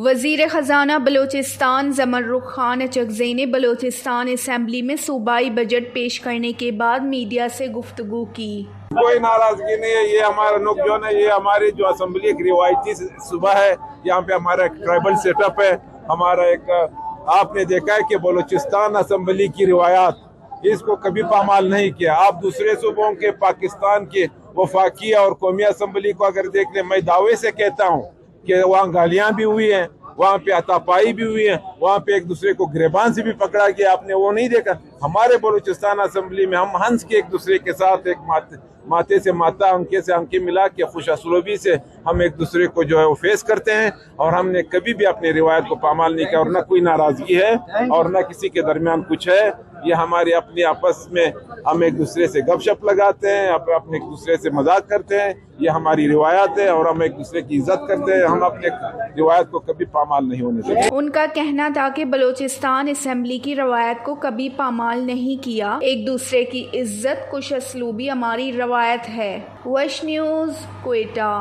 وزیر خزانہ بلوچستان زمرد خان اچکزئی نے بلوچستان اسمبلی میں صوبائی بجٹ پیش کرنے کے بعد میڈیا سے گفتگو کی۔ کوئی ناراضگی نہیں ہے، یہ ہمارا نک جو ہے، یہ ہماری جو اسمبلی ایک روایتی صوبہ ہے، یہاں پہ ہمارا ایک ٹرائبل سیٹ اپ ہے، ہمارا ایک آپ نے دیکھا ہے کہ بلوچستان اسمبلی کی روایات اس کو کبھی پامال نہیں کیا۔ آپ دوسرے صوبوں کے پاکستان کے وفاقی اور قومی اسمبلی کو اگر دیکھ لیں، میں دعوے سے کہتا ہوں کہ وہاں گالیاں بھی ہوئی ہیں، وہاں پہ ہاتھاپائی بھی ہوئی ہے، وہاں پہ ایک دوسرے کو گریبان سے بھی پکڑا گیا، آپ نے وہ نہیں دیکھا۔ ہمارے بلوچستان اسمبلی میں ہم ہنس کے ایک دوسرے کے ساتھ ایک ماتے سے ماتا، انکے سے انکے ملا کے خوش اسلوبی سے ہم ایک دوسرے کو جو ہے وہ فیس کرتے ہیں، اور ہم نے کبھی بھی اپنی روایت کو پامال نہیں کیا، اور نہ کوئی ناراضگی ہے اور نہ کسی کے درمیان کچھ ہے۔ یہ ہماری اپنی آپس میں ہم ایک دوسرے سے گپ شپ لگاتے ہیں، اپنے ایک دوسرے سے مذاق کرتے ہیں، یہ ہماری روایت ہے اور ہم ایک دوسرے کی عزت کرتے ہیں، ہم اپنے روایت کو کبھی پامال نہیں ہونے دیتے۔ ان کا کہنا تھا کہ بلوچستان اسمبلی کی روایت کو کبھی پامال نہیں کیا، ایک دوسرے کی عزت، خوش اسلوبی ہماری روایت ہے۔ وش نیوز، کوئٹہ۔